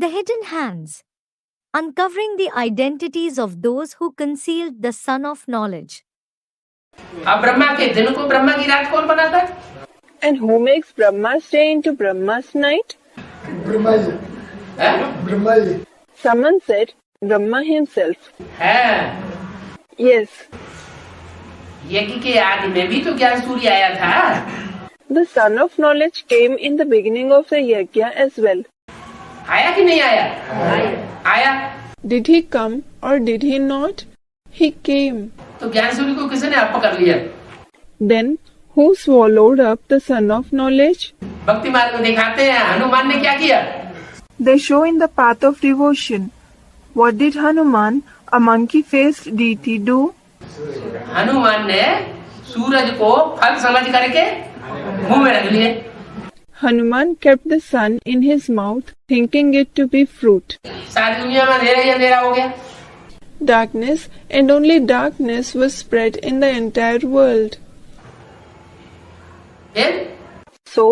The hidden hands. Uncovering the identities of those who concealed the Sun of Knowledge. अब ब्रह्मा के दिन को ब्रह्मा की रात कौन बनाता है? And who makes Brahma's day into Brahma's night? Brahmaji. Brahmaji. Someone said Brahma himself. है Yes, यज्ञ के आदि में भी तो ज्ञान सूर्य आया था। the Sun of Knowledge came in the beginning of the yajna as well. आया कि नहीं आया? आया। Did he come or did he not? He came. तो ज्ञान सूर्य को किसने आप पकड़ लिया? Then who swallowed up the Sun of Knowledge? भक्ति मार्ग में दिखाते हैं हनुमान ने क्या किया? They show in the path of devotion. What did Hanuman, a monkey-faced deity, do? Hanuman ने सूरज को फल समझ करके मुंह में रख लिए। Hanuman kept the sun in his mouth, thinking it to be fruit. सारी दुनिया में अंधेरा ही अंधेरा हो गया। Darkness and only darkness was spread in the entire world. फिर So,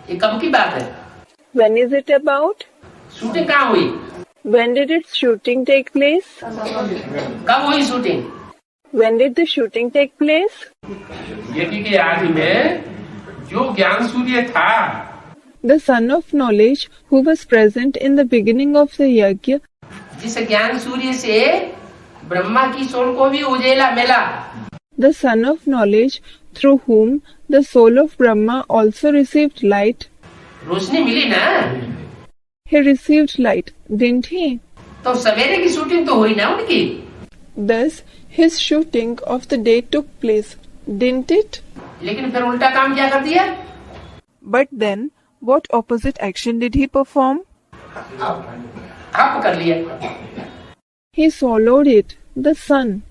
ये कब की बात है? when is it about? Shooting कहाँ हुई? When did its shooting take place? कब हुई shooting? When did the shooting take place? यज्ञ के आदि में जो ज्ञान सूर्य था, The Sun of Knowledge, who was present in the beginning of the yajna, जिस ज्ञान सूर्य से ब्रह्मा की सोल को भी उजेला मिला, the Sun of Knowledge, through whom the soul of Brahma also received light, रोशनी मिली ना? he received light, didn't he? तो सवेरे की शूटिंग तो हुई ना उनकी। Thus, his shooting of the day took place, didn't it? लेकिन फिर उल्टा काम क्या कर दिया? But then, what opposite action did he perform? आप कर लिया। He swallowed it, the sun.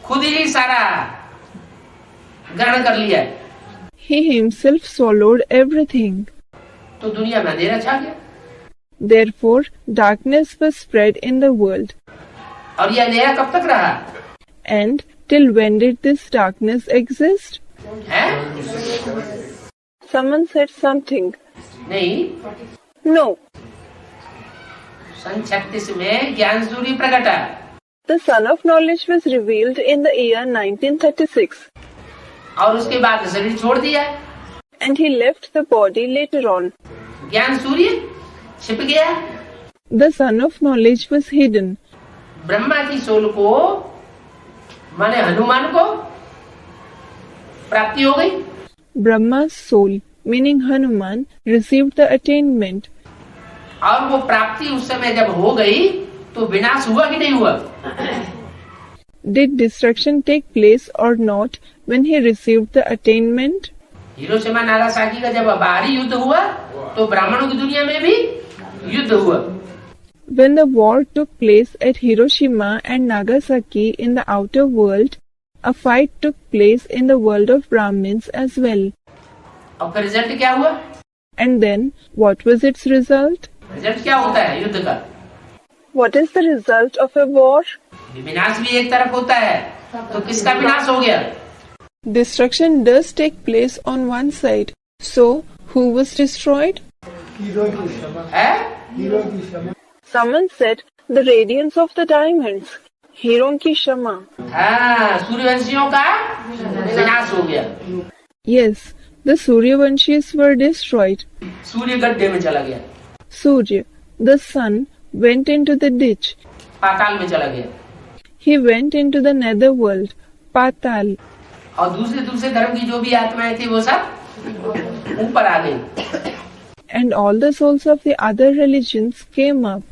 खुद ही सारा ग्रहण कर लिया। He himself swallowed everything. तो दुनिया में अंधेरा छा गया। Therefore, darkness was spread in the world. और ये अंधेरा कब तक रहा? And till when did this darkness exist? है? Someone said something. नहीं, No, सन 36 में ज्ञान सूर्य प्रकटा। the Sun of Knowledge was revealed in the year 1936, और उसके बाद शरीर छोड़ दिया। and he left the body later on. ज्ञान सूर्य छिप गया। The Sun of Knowledge was hidden. Brahma की सोल को माने हनुमान को प्राप्ति हो गई। Brahma's soul, meaning Hanuman, received the attainment. और वो प्राप्ति उस समय जब हो गई तो विनाश हुआ कि नहीं हुआ? Did destruction take place or not when he received the attainment? Hiroshima Nagasaki का जब बाहरी युद्ध हुआ तो ब्राह्मणों की दुनिया में भी युद्ध हुआ। When the war took place at Hiroshima and Nagasaki in the outer world, a fight took place in the world of Brahmins as well. और फिर रिजल्ट क्या हुआ? And then, what was its result? Result क्या होता है युद्ध का? What is the result of a war? विनाश भी एक तरफ होता है, तो किसका विनाश हो गया? Destruction does take place on one side. So, who was destroyed? है? Someone said the radiance of the diamonds. Hiron ki Shama. हाँ, सूर्यवंशियों का विनाश हो गया। Yes, the Suryavanshis were destroyed. सूर्य गड्ढे में चला गया, Surya, the sun, went into the ditch. पाताल में चला गया। He went into the netherworld, Patal. और दूसरे धर्म की जो भी आत्माएं थी वो सब ऊपर आ गई। And all the souls of the other religions came up.